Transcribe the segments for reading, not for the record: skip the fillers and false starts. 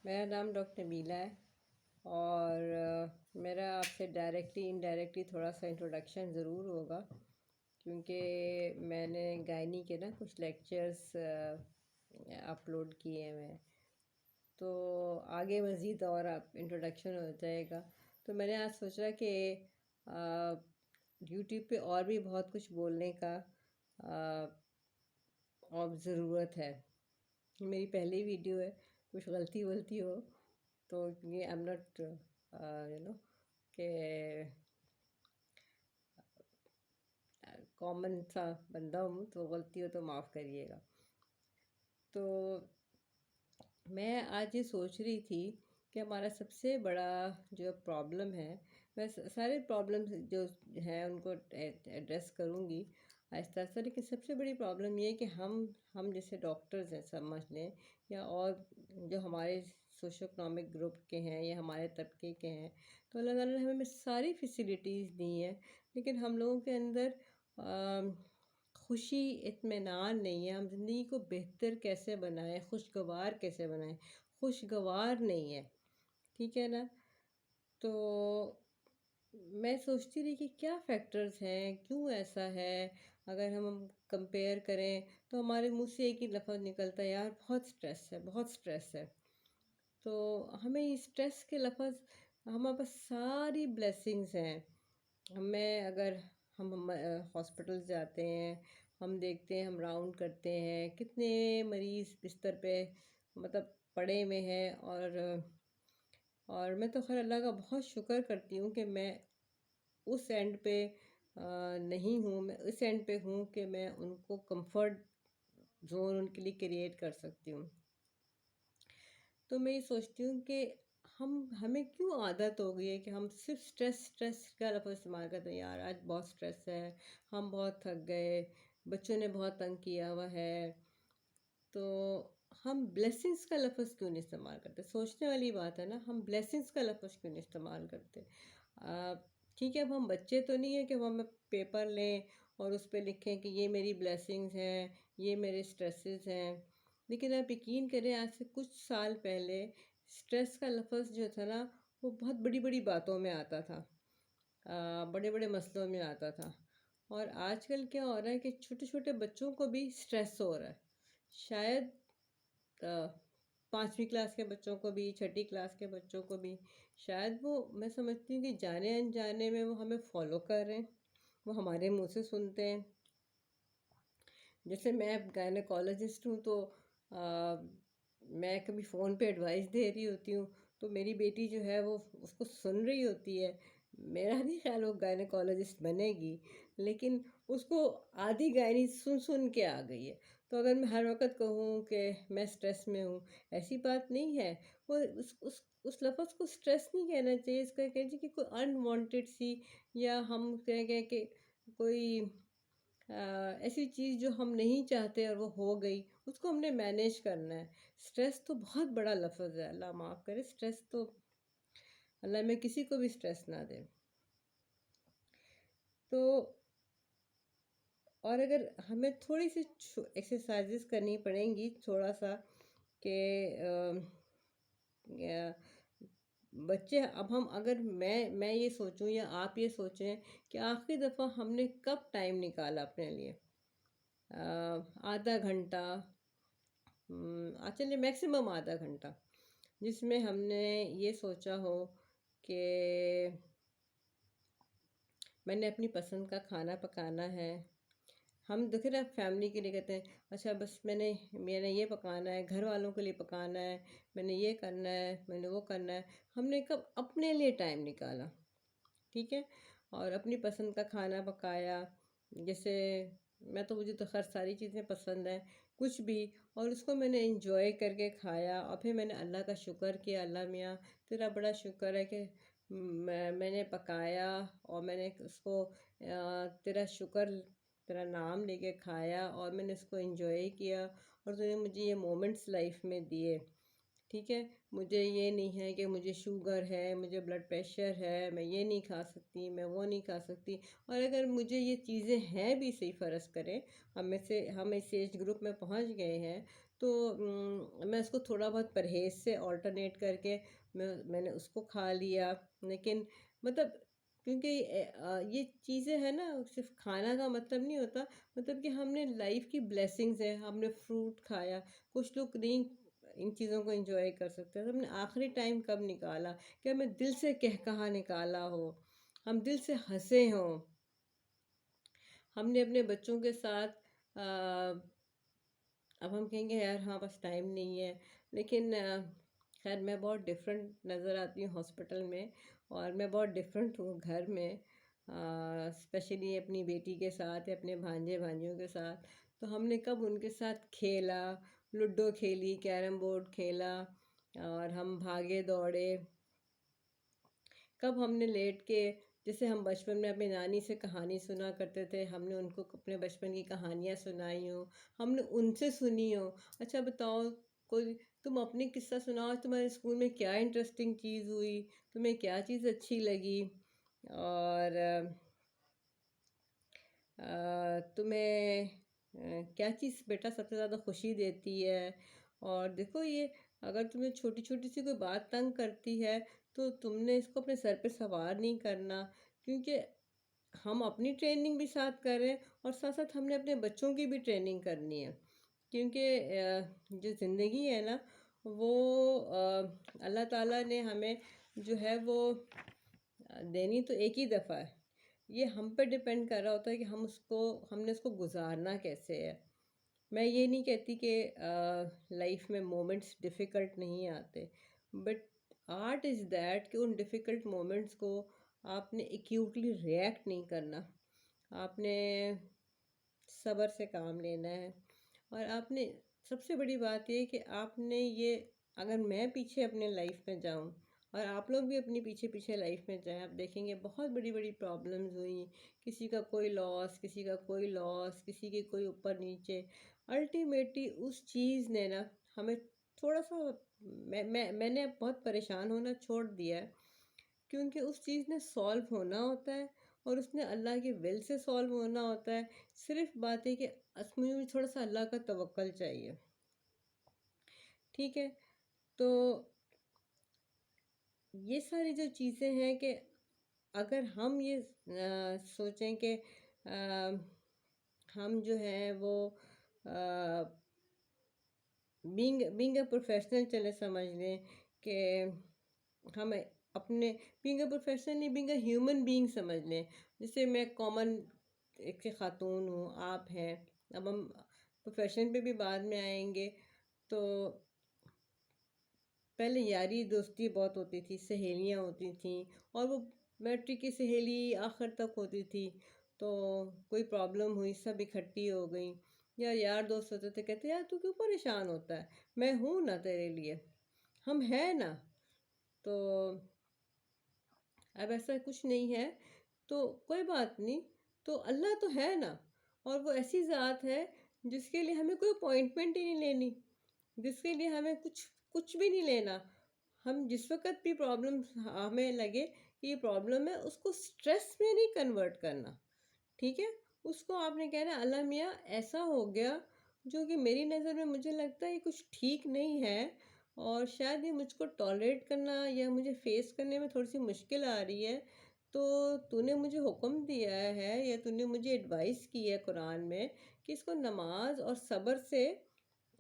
میرا نام ڈاکٹر نبیلہ ہے اور میرا آپ سے ڈائریکٹلی انڈائریکٹلی تھوڑا سا انٹروڈکشن ضرور ہوگا، کیونکہ میں نے گائنی کے کچھ لیکچرز اپلوڈ کیے ہیں، تو آگے مزید اور انٹروڈکشن ہو جائے گا۔ تو میں نے آج سوچا کہ یوٹیوب پہ اور بھی بہت کچھ بولنے کا اب ضرورت ہے۔ یہ میری پہلی ویڈیو ہے، کچھ غلطی ولطی ہو تو یہ ایم ناٹ کہ کامن سا بندہ ہوں، تو غلطی ہو تو معاف کریے گا۔ تو میں آج یہ سوچ رہی تھی کہ ہمارا سب سے بڑا جو پرابلم ہے، میں سارے پرابلمس جو ہیں ان کو ایڈریس کروں گی آہستہ آہستہ، لیکن سب سے بڑی پرابلم یہ ہے کہ ہم جیسے ڈاکٹرز ہیں سمجھ لیں، یا اور جو ہمارے سوشو اکنامک گروپ کے ہیں یا ہمارے طبقے کے ہیں، تو اللہ تعالیٰ نے ہمیں ساری فیسیلیٹیز دی ہیں، لیکن ہم لوگوں کے اندر خوشی، اطمینان نہیں ہے۔ ہم زندگی کو بہتر کیسے بنائیں، خوشگوار کیسے بنائیں، خوشگوار نہیں ہے، ٹھیک ہے نا؟ تو میں سوچتی رہی کہ کیا فیکٹرز ہیں، کیوں ایسا ہے۔ اگر ہم کمپیئر کریں تو ہمارے منہ سے ایک ہی لفظ نکلتا ہے، یار بہت سٹریس ہے، بہت سٹریس ہے۔ تو ہمیں اس سٹریس کے لفظ، ہمارے پاس ساری بلیسنگز ہیں۔ اگر ہم ہاسپٹل جاتے ہیں، ہم دیکھتے ہیں، ہم راؤنڈ کرتے ہیں، کتنے مریض بستر پہ پڑے ہوئے ہیں، اور میں تو خیر اللہ کا بہت شکر کرتی ہوں کہ میں اس اینڈ پہ نہیں ہوں، میں اس اینڈ پہ ہوں کہ میں ان کو کمفرٹ زون ان کے لیے کریٹ کر سکتی ہوں۔ تو میں یہ سوچتی ہوں کہ ہمیں کیوں عادت ہو گئی ہے کہ ہم صرف سٹریس کا لفظ استعمال کرتے ہیں، یار آج بہت سٹریس ہے، ہم بہت تھک گئے، بچوں نے بہت تنگ کیا ہوا ہے۔ تو ہم بلیسنگز کا لفظ کیوں نہیں استعمال کرتے؟ سوچنے والی بات ہے نا، ہم بلیسنگز کا لفظ کیوں نہیں استعمال کرتے؟ ٹھیک ہے، اب ہم بچے تو نہیں ہیں کہ ہم پیپر لیں اور اس پہ لکھیں کہ یہ میری بلیسنگز ہیں، یہ میرے سٹریسز ہیں، لیکن آپ یقین کریں آج سے کچھ سال پہلے سٹریس کا لفظ جو تھا نا، وہ بہت بڑی بڑی باتوں میں آتا تھا، بڑے بڑے مسئلوں میں آتا تھا، اور آج کل کیا ہو رہا ہے کہ چھوٹے چھوٹے بچوں کو بھی سٹریس ہو رہا ہے۔ شاید 5ویں کلاس کے بچوں کو بھی، 6ٹھی کلاس کے بچوں کو بھی، شاید وہ، میں سمجھتی ہوں کہ جانے انجانے میں وہ ہمیں فالو کر رہے ہیں، وہ ہمارے منہ سے سنتے ہیں۔ جیسے میں گائنیکالوجسٹ ہوں، تو میں کبھی فون پہ ایڈوائس دے رہی ہوتی ہوں، تو میری بیٹی جو ہے وہ اس کو سن رہی ہوتی ہے۔ میرا نہیں خیال وہ گائنیکالوجسٹ بنے گی، لیکن اس کو آدھی گائنی سن کے آ گئی ہے۔ تو اگر میں ہر وقت کہوں کہ میں سٹریس میں ہوں، ایسی بات نہیں ہے۔ وہ اس لفظ کو سٹریس نہیں کہنا چاہیے، اس کا کہنا چاہیے کہ کوئی انوانٹیڈ سی، یا ہم کہیں کہ کوئی ایسی چیز جو ہم نہیں چاہتے اور وہ ہو گئی، اس کو ہم نے مینیج کرنا ہے۔ سٹریس تو بہت بڑا لفظ ہے، اللہ معاف کرے، سٹریس تو اللہ میں کسی کو بھی سٹریس نہ دے۔ تو اور اگر ہمیں تھوڑی سی ایکسرسائزز کرنی پڑیں گی، تھوڑا سا، کہ بچے، اب اگر میں یہ سوچوں یا آپ یہ سوچیں کہ آخری دفعہ ہم نے کب ٹائم نکالا اپنے لیے، آدھا گھنٹہ، چلیے میکسیمم آدھا گھنٹہ، جس میں ہم نے یہ سوچا ہو کہ میں نے اپنی پسند کا کھانا پکانا ہے۔ ہم دیکھیں نا، فیملی کے لیے کہتے ہیں اچھا بس میں نے یہ پکانا ہے، گھر والوں کے لیے پکانا ہے، میں نے یہ کرنا ہے، میں نے وہ کرنا ہے۔ ہم نے کب اپنے لیے ٹائم نکالا؟ ٹھیک ہے، اور اپنی پسند کا کھانا پکایا۔ جیسے مجھے تو خیر ساری چیزیں پسند ہیں، کچھ بھی، اور اس کو میں نے انجوائے کر کے کھایا، اور پھر میں نے اللہ کا شکر کیا، اللہ میاں تیرا بڑا شکر ہے کہ میں نے پکایا، اور میں نے اس کو تیرا شکر، تیرا نام لے کے کھایا، اور میں نے اس کو انجوائے کیا، اور تو نے مجھے یہ مومنٹس لائف میں دیے۔ ٹھیک ہے، مجھے یہ نہیں ہے کہ مجھے شوگر ہے، مجھے بلڈ پریشر ہے، میں یہ نہیں کھا سکتی، میں وہ نہیں کھا سکتی۔ اور اگر مجھے یہ چیزیں ہیں بھی، صحیح فرض کریں ہم اس ایج گروپ میں پہنچ گئے ہیں، تو میں اس کو تھوڑا بہت پرہیز سے آلٹرنیٹ کر کے میں نے اس کو کھا لیا. لیکن مطلب کیونکہ یہ چیزیں ہیں نا، صرف کھانا کا مطلب نہیں ہوتا، مطلب کہ ہم نے لائف کی بلیسنگز ہیں، ہم نے فروٹ کھایا. کچھ لوگ نہیں ان چیزوں کو انجوائے کر سکتے. ہم نے آخری ٹائم کب نکالا کہ ہمیں دل سے کہا نکالا ہو، ہم دل سے ہنسے ہوں. ہم نے اپنے بچوں کے ساتھ اب ہم کہیں گے یار ہاں بس ٹائم نہیں ہے، لیکن خیر میں بہت ڈفرینٹ نظر آتی ہوں ہاسپٹل میں، اور میں بہت ڈفرینٹ ہوں گھر میں، اسپیشلی اپنی بیٹی کے ساتھ یا اپنے بھانجے بھانجیوں کے ساتھ. تو ہم نے کب ان کے ساتھ کھیلا، لوڈو کھیلی، کیرم بورڈ کھیلا، اور ہم بھاگے دوڑے. کب ہم نے لیٹ کے، جیسے ہم بچپن میں اپنی نانی سے کہانی سنا کرتے تھے، ہم نے ان کو اپنے بچپن کی کہانیاں سنائی ہوں، ہم نے ان سے سنی ہو. اچھا بتاؤ، کوئی تم اپنی قصہ سناؤ، تمہارے اسکول میں کیا انٹرسٹنگ چیز ہوئی، تمہیں کیا چیز اچھی لگی، اور تمہیں کیا چیز بیٹا سب سے زیادہ خوشی دیتی ہے. اور دیکھو یہ اگر تمہیں چھوٹی چھوٹی سی کوئی بات تنگ کرتی ہے تو تم نے اس کو اپنے سر پہ سوار نہیں کرنا، کیونکہ ہم اپنی ٹریننگ بھی ساتھ کر رہے ہیں، اور ساتھ ساتھ ہم نے اپنے بچوں کی بھی ٹریننگ کرنی ہے. کیونکہ جو زندگی ہے نا وہ اللہ تعالیٰ نے ہمیں جو ہے وہ دینی تو ایک ہی دفعہ ہے. یہ ہم پہ ڈپینڈ کر رہا ہوتا ہے کہ ہم نے اس کو گزارنا کیسے ہے. میں یہ نہیں کہتی کہ لائف میں مومنٹس ڈیفیکلٹ نہیں آتے، بٹ آرٹ از دیٹ کہ ان ڈیفیکلٹ مومنٹس کو آپ نے ایکیوٹلی ریئیکٹ نہیں کرنا. آپ نے صبر سے کام لینا ہے. اور آپ نے سب سے بڑی بات یہ کہ آپ نے یہ، اگر میں پیچھے اپنے لائف میں جاؤں اور آپ لوگ بھی اپنی پیچھے پیچھے لائف میں جائیں، آپ دیکھیں گے بہت بڑی بڑی پرابلمز ہوئی، کسی کا کوئی لاس، کسی کا کوئی لاس، کسی کے کوئی اوپر نیچے. الٹیمیٹلی اس چیز نے نا ہمیں تھوڑا سا، میں نے بہت پریشان ہونا چھوڑ دیا ہے، کیونکہ اس چیز نے سالو ہونا ہوتا ہے، اور اس نے اللہ کی ول سے سالو ہونا ہوتا ہے. صرف بات ہے کہ مجھے تھوڑا سا اللہ کا توکل چاہیے. ٹھیک ہے، تو یہ ساری جو چیزیں ہیں کہ اگر ہم یہ سوچیں کہ ہم جو ہیں وہ بینگ اے پروفیشنل چلے سمجھ لیں کہ ہم اپنے بینگ اے پروفیشنل نہیں، بینگ اے ہیومن بینگ سمجھ لیں. جیسے میں کامن ایک خاتون ہوں، آپ ہیں، اب ہم پروفیشن پہ بھی بعد میں آئیں گے. تو پہلے یاری دوستی بہت ہوتی تھی، سہیلیاں ہوتی تھیں، اور وہ میٹرک کی سہیلی آخر تک ہوتی تھی. تو کوئی پرابلم ہوئی سب اکٹھی ہو گئیں، یا یار دوست ہوتے تھے، کہتے یار تو کیوں پریشان ہوتا ہے، میں ہوں نا تیرے لیے، ہم ہیں نا. تو اب ایسا کچھ نہیں ہے، تو کوئی بات نہیں، تو اللہ تو ہے نا، اور وہ ایسی ذات ہے جس کے لیے ہمیں کوئی اپوائنٹمنٹ ہی نہیں لینی، جس کے لیے ہمیں کچھ بھی نہیں لینا. ہم جس وقت بھی پرابلم ہمیں لگے کہ یہ پرابلم ہے، اس کو سٹریس میں نہیں کنورٹ کرنا. ٹھیک ہے، اس کو آپ نے کہنا اللہ میاں ایسا ہو گیا جو کہ میری نظر میں مجھے لگتا ہے یہ کچھ ٹھیک نہیں ہے، اور شاید یہ مجھ کو ٹالریٹ کرنا یا مجھے فیس کرنے میں تھوڑی سی مشکل آ رہی ہے. تو نے مجھے حکم دیا ہے، یا تو نے مجھے ایڈوائس کی ہے قرآن میں کہ اس کو نماز اور صبر سے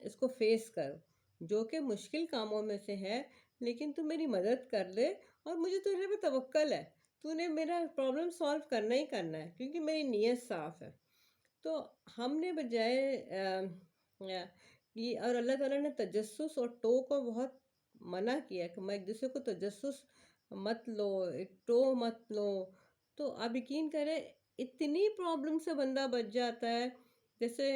اس کو فیس کر، جو کہ مشکل کاموں میں سے ہے، لیکن تو میری مدد کر لے، اور مجھے تیرے پہ توکل ہے، تو نے میرا پرابلم سالو کرنا ہی کرنا ہے، کیونکہ میری نیت صاف ہے. تو ہم نے بجائے یہ، اور اللہ تعالیٰ نے تجسس اور ٹو کو بہت منع کیا کہ میں ایک دوسرے کو تجسس مت لو، ایک ٹو مت لو. تو آپ یقین کریں اتنی پرابلم سے بندہ بچ جاتا ہے. جیسے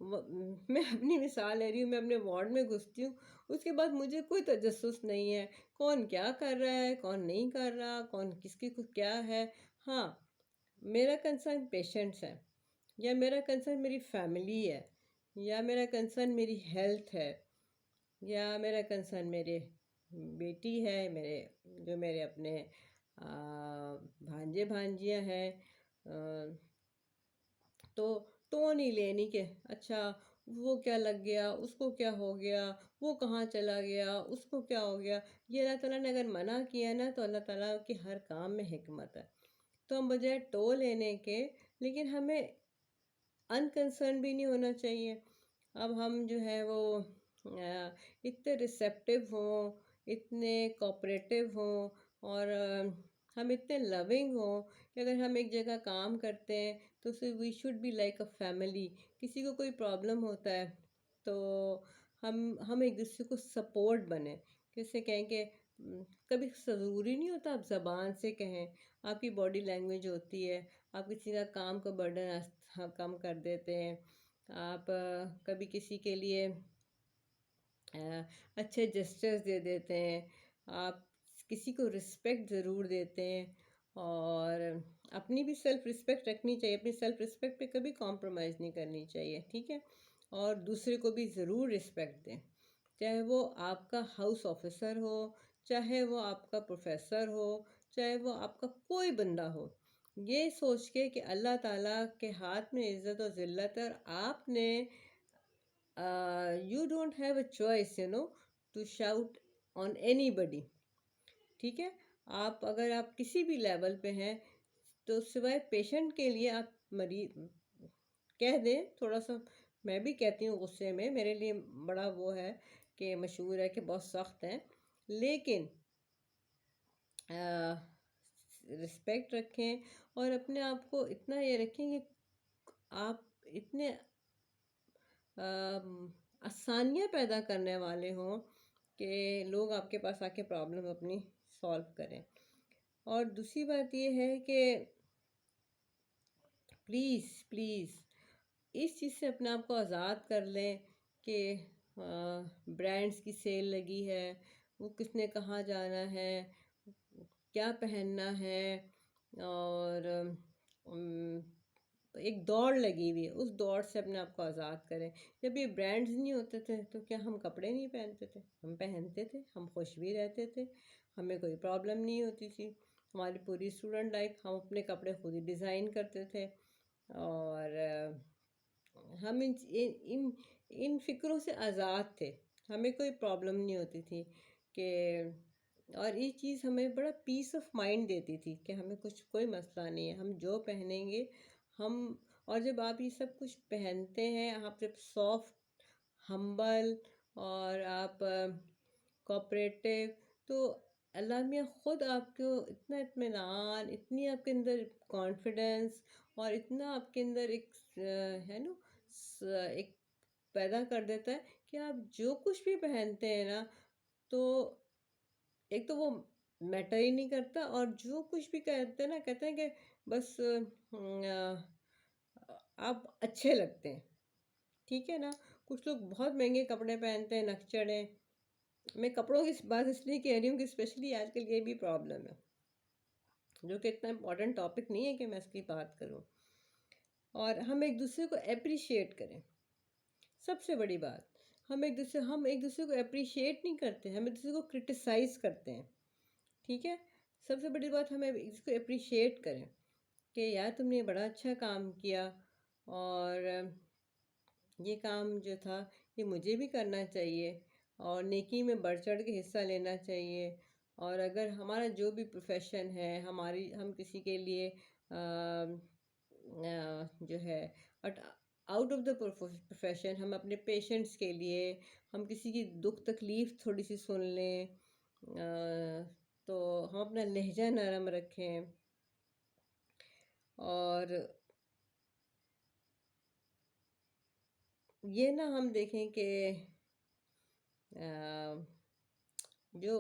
میں اپنی مثال لے رہی ہوں، میں اپنے وارڈ میں گھستی ہوں، اس کے بعد مجھے کوئی تجسس نہیں ہے کون کیا کر رہا ہے، کون نہیں کر رہا، کون کس کی کیا ہے. ہاں، میرا کنسرن پیشنٹس ہے، یا میرا کنسرن میری فیملی ہے، یا میرا کنسرن میری ہیلتھ ہے، یا میرا کنسرن میرے بیٹی ہے، میرے اپنے بھانجے بھانجیاں ہیں. تو نہیں لینی کہ اچھا وہ کیا لگ گیا، اس کو کیا ہو گیا، وہ کہاں چلا گیا، اس کو کیا ہو گیا۔ یہ اللہ تعالیٰ نے اگر منع کیا نا تو اللہ تعالیٰ کی ہر کام میں حکمت ہے۔ تو ہم بجائے ٹو لینے کے، لیکن ہمیں انکنسرن بھی نہیں ہونا چاہیے۔ اب ہم جو ہے وہ اتنے ریسیپٹیو ہوں، اتنے کوپریٹیو ہوں، اور ہم اتنے لونگ ہوں کہ اگر ہم ایک جگہ کام کرتے ہیں تو we should be like a family. کسی کو کوئی پرابلم ہوتا ہے تو ہم ایک دوسرے کو سپورٹ بنیں، کیسے کہیں کہ کبھی ضروری نہیں ہوتا آپ زبان سے کہیں، آپ کی باڈی لینگویج ہوتی ہے، آپ کسی کا کام کا برڈن کم کر دیتے ہیں، آپ کبھی کسی کے لیے اچھے جسچرز دے دیتے ہیں، آپ کسی کو رسپیکٹ ضرور دیتے ہیں، اور اپنی بھی سیلف رسپیکٹ رکھنی چاہیے، اپنی سیلف رسپیکٹ پہ کبھی کمپرومائز نہیں کرنی چاہیے، ٹھیک ہے؟ اور دوسرے کو بھی ضرور رسپیکٹ دیں، چاہے وہ آپ کا ہاؤس آفیسر ہو، چاہے وہ آپ کا پروفیسر ہو، چاہے وہ آپ کا کوئی بندہ ہو، یہ سوچ کے کہ اللہ تعالیٰ کے ہاتھ میں عزت و ذلت ہے، اور آپ نے you don't have a choice to shout on anybody، ٹھیک ہے؟ اگر آپ کسی بھی لیول پہ ہیں تو سوائے پیشنٹ کے لیے آپ مریض کہہ دیں تھوڑا سا، میں بھی کہتی ہوں غصے میں، میرے لیے بڑا وہ ہے کہ مشہور ہے کہ بہت سخت ہیں، لیکن رسپیکٹ رکھیں، اور اپنے آپ کو اتنا یہ رکھیں کہ آپ اتنے آسانیاں پیدا کرنے والے ہوں کہ لوگ آپ کے پاس آ کے پرابلم اپنی سالو کریں۔ اور دوسری بات یہ ہے کہ پلیز پلیز اس چیز سے اپنے آپ کو آزاد کر لیں کہ برانڈز کی سیل لگی ہے، وہ کس نے کہاں جانا ہے، کیا پہننا ہے، اور ایک دوڑ لگی ہوئی ہے، اس دوڑ سے اپنے آپ کو آزاد کریں۔ جب یہ برانڈز نہیں ہوتے تھے تو کیا ہم کپڑے نہیں پہنتے تھے؟ ہم پہنتے تھے، ہم خوش بھی رہتے تھے، ہمیں کوئی پرابلم نہیں ہوتی تھی، ہماری پوری اسٹوڈنٹ لائف ہم اپنے کپڑے خود ہی ڈیزائن کرتے تھے، اور ہم ان فکروں سے آزاد تھے، ہمیں کوئی پرابلم نہیں ہوتی تھی کہ، اور یہ چیز ہمیں بڑا پیس آف مائنڈ دیتی تھی کہ ہمیں کوئی مسئلہ نہیں ہے، ہم جو پہنیں گے ہم۔ اور جب آپ یہ سب کچھ پہنتے ہیں، آپ جب سافٹ، ہمبل، اور آپ کوپریٹیو، تو اللہ میاں خود آپ کو اتنا اطمینان، اتنی آپ کے اندر کانفیڈنس، اور اتنا آپ کے اندر ایک ہے نا ایک پیدا کر دیتا ہے کہ آپ جو کچھ بھی پہنتے ہیں نا تو ایک تو وہ میٹر ہی نہیں کرتا، اور جو کچھ بھی کہتے ہیں نا، کہتے ہیں کہ بس آپ اچھے لگتے ہیں، ٹھیک ہے نا؟ کچھ لوگ بہت مہنگے کپڑے پہنتے ہیں، نکچڑے۔ میں کپڑوں کی بات اس لیے کہہ رہی ہوں کہ اسپیشلی آج کل یہ بھی پرابلم ہے، جو کہ اتنا امپورٹنٹ ٹاپک نہیں ہے کہ میں اس کی بات کروں۔ اور ہم ایک دوسرے کو اپریشیٹ کریں، سب سے بڑی بات، ہم ایک دوسرے کو اپریشیٹ نہیں کرتے، ہم ایک دوسرے کو کرٹیسائز کرتے ہیں، ٹھیک ہے؟ سب سے بڑی بات، ہمیں اس کو اپریشیٹ کریں کہ یار تم نے بڑا اچھا کام کیا، اور یہ کام جو تھا یہ مجھے بھی کرنا چاہیے، اور نیکی میں بڑھ چڑھ کے حصہ لینا چاہیے۔ اور اگر ہمارا جو بھی پروفیشن ہے، ہم کسی کے لیے جو ہے آؤٹ آف دا پروفیشن، ہم اپنے پیشنٹس کے لیے، ہم کسی کی دکھ تکلیف تھوڑی سی سن لیں، تو ہم اپنا لہجہ نرم رکھیں، اور یہ نہ ہم دیکھیں کہ جو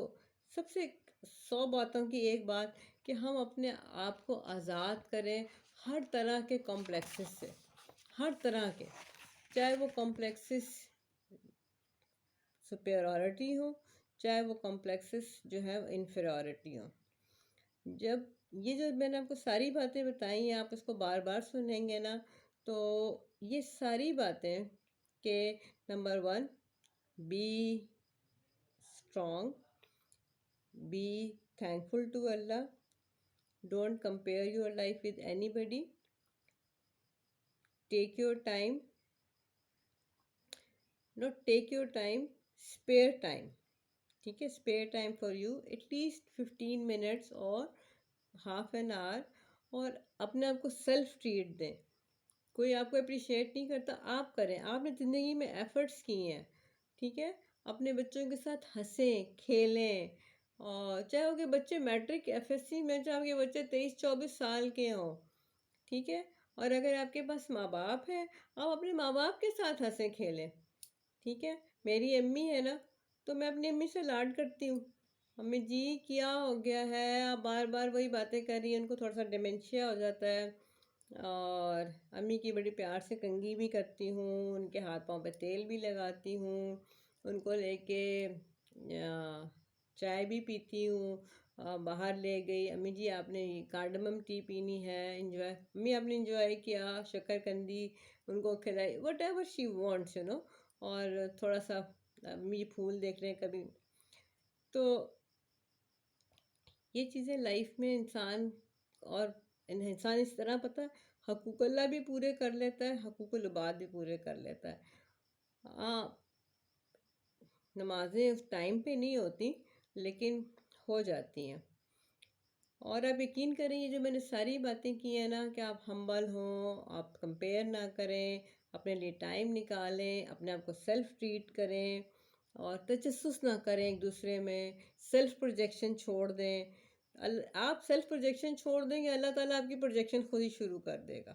سب سے 100 باتوں کی ایک بات کہ ہم اپنے آپ کو آزاد کریں ہر طرح کے کمپلیکسز سے، ہر طرح کے، چاہے وہ کمپلیکسز سپیریورٹی ہوں، چاہے وہ کمپلیکسز جو ہے انفیریورٹی ہوں۔ جب یہ جو میں نے آپ کو ساری باتیں بتائی ہیں، آپ اس کو بار بار سنیں گے نا، تو یہ ساری باتیں کہ number 1، be strong, be thankful to Allah, don't compare your life with anybody, take your time, not take your time, spare time. ٹھیک ہے، spare time for you at least 15 minutes اور ہاف این آور، اور اپنے آپ کو self treat دیں. کوئی آپ کو اپریشیٹ نہیں کرتا، آپ کریں. آپ نے زندگی میں ایفرٹس کی ہیں، ٹھیک ہے. اپنے بچوں کے ساتھ ہنسیں کھیلیں، اور چاہے وہ کہ بچے میٹرک ایف ایس سی میں، چاہے کہ بچے 23-24 سال کے ہوں، ٹھیک ہے. اور اگر آپ کے پاس ماں باپ ہیں، آپ اپنے ماں باپ کے ساتھ ہنسیں کھیلیں، ٹھیک ہے. میری امی ہے نا، تو میں اپنی امی سے لاڈ کرتی ہوں. امی جی کیا ہو گیا ہے، آپ بار بار وہی باتیں کر رہی ہیں. ان کو تھوڑا سا ڈیمنشیا ہو جاتا ہے، اور امی کی بڑی پیار سے کنگھی بھی کرتی ہوں، ان کے ہاتھ پاؤں پہ تیل بھی لگاتی ہوں، ان کو لے کے چائے بھی پیتی ہوں. باہر لے گئی، امی جی آپ نے کارڈمم ٹی پینی ہے، انجوائے. امی آپ نے انجوائے کیا، شکر کندی ان کو کھلائی، وٹ ایور شی وانٹس اور تھوڑا سا امی پھول دیکھ رہے ہیں کبھی. تو یہ چیزیں لائف میں انسان اس طرح پتہ حقوق اللہ بھی پورے کر لیتا ہے، حقوق العباد بھی پورے کر لیتا ہے. نمازیں اس ٹائم پہ نہیں ہوتی، لیکن ہو جاتی ہیں. اور آپ یقین کریں، یہ جو میں نے ساری باتیں کی ہیں نا، کہ آپ ہمبل ہوں، آپ کمپیئر نہ کریں، اپنے لیے ٹائم نکالیں، اپنے آپ کو سیلف ٹریٹ کریں، اور تجسس نہ کریں ایک دوسرے میں، سیلف پروجیکشن چھوڑ دیں. آپ سیلف پروجیکشن چھوڑ دیں گے، اللہ تعالیٰ آپ کی پروجیکشن خود ہی شروع کر دے گا.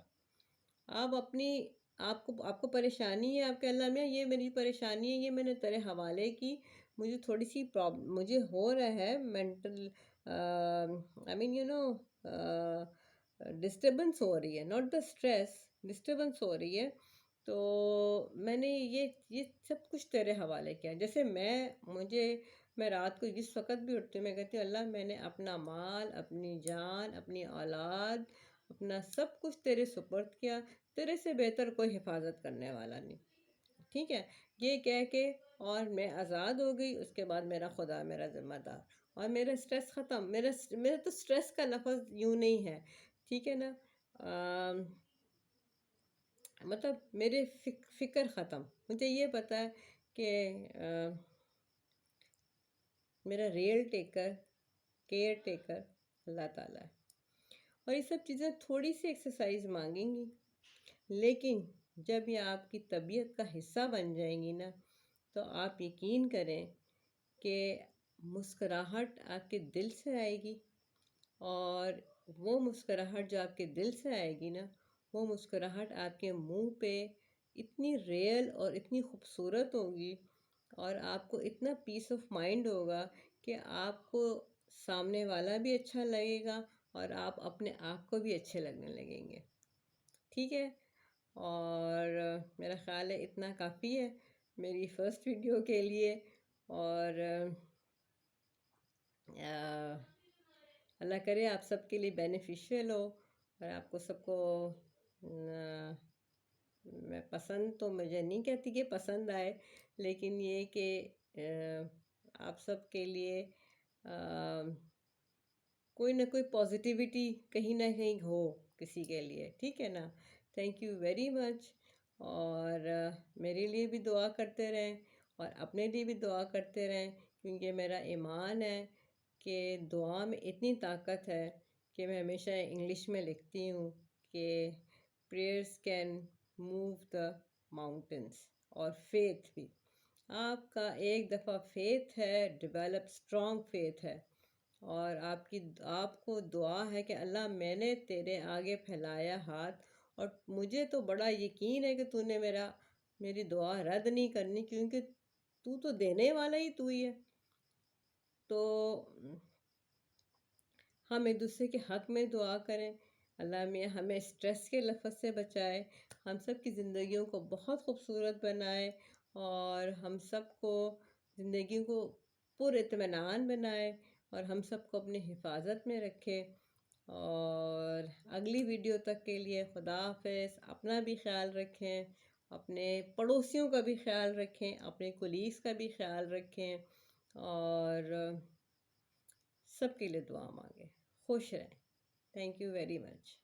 آپ کو پریشانی ہے، آپ کے اللہ میں یہ میری پریشانی ہے، یہ میں نے تیرے حوالے کی، مجھے تھوڑی سی مجھے ہو رہا ہے مینٹل آئی مین ڈسٹربنس ہو رہی ہے، ناٹ دا اسٹریس، ڈسٹربنس ہو رہی ہے. تو میں نے یہ سب کچھ تیرے حوالے کیا. جیسے میں رات کو جس وقت بھی اٹھتی ہوں، میں کہتی ہوں اللہ میں نے اپنا مال، اپنی جان، اپنی اولاد، اپنا سب کچھ تیرے سپرد کیا، تیرے سے بہتر کوئی حفاظت کرنے والا نہیں. ٹھیک ہے، یہ کہہ کے اور میں آزاد ہو گئی. اس کے بعد میرا خدا میرا ذمہ دار، اور میرا اسٹریس ختم. میرا تو اسٹریس کا لفظ یوں نہیں ہے، ٹھیک ہے نا. مطلب میرے فکر ختم. مجھے یہ پتہ ہے کہ میرا ریئل کیئر ٹیکر اللہ تعالیٰ ہے. اور یہ سب چیزیں تھوڑی سی ایکسرسائز مانگیں گی، لیکن جب یہ آپ کی طبیعت کا حصہ بن جائیں گی نا، تو آپ یقین کریں کہ مسکراہٹ آپ کے دل سے آئے گی. اور وہ مسکراہٹ جو آپ کے دل سے آئے گی نا، وہ مسکراہٹ آپ کے منہ پہ اتنی ریئل اور اتنی خوبصورت ہوگی، اور آپ کو اتنا پیس آف مائنڈ ہوگا کہ آپ کو سامنے والا بھی اچھا لگے گا، اور آپ اپنے آپ کو بھی اچھے لگنے لگیں گے. ٹھیک ہے. اور میرا خیال ہے اتنا کافی ہے میری فرسٹ ویڈیو کے لیے. اور اللہ کرے آپ سب کے لیے بینیفیشیل ہو، اور آپ کو سب کو میں پسند تو مجھے نہیں کہتی کہ پسند آئے، لیکن یہ کہ آپ سب کے لیے کوئی نہ کوئی پازیٹیوٹی کہیں نہ کہیں ہو کسی کے لیے. ٹھیک ہے نا. Thank you very much. اور میرے لیے بھی دعا کرتے رہیں، اور اپنے لیے بھی دعا کرتے رہیں، کیونکہ میرا ایمان ہے کہ دعا میں اتنی طاقت ہے کہ میں ہمیشہ انگلش میں لکھتی ہوں کہ prayers can move the mountains. اور فیتھ بھی، آپ کا ایک دفعہ فیتھ ہے ڈیولپ، اسٹرانگ فیتھ ہے، اور آپ کو دعا ہے کہ اللہ میں نے تیرے آگے پھیلایا ہاتھ، اور مجھے تو بڑا یقین ہے کہ تو نے میری دعا رد نہیں کرنی، کیونکہ تو دینے والا ہی تو ہی ہے. تو ہم ایک دوسرے کے حق میں دعا کریں. اللہ میاں ہمیں اسٹریس کے لفظ سے بچائے، ہم سب کی زندگیوں کو بہت خوبصورت بنائے، اور ہم سب کو زندگی کو پر اطمینان بنائے، اور ہم سب کو اپنی حفاظت میں رکھے. اور اگلی ویڈیو تک کے لیے خدا حافظ. اپنا بھی خیال رکھیں، اپنے پڑوسیوں کا بھی خیال رکھیں، اپنے کولیگس کا بھی خیال رکھیں، اور سب کے لیے دعا مانگیں. خوش رہیں. Thank you very much.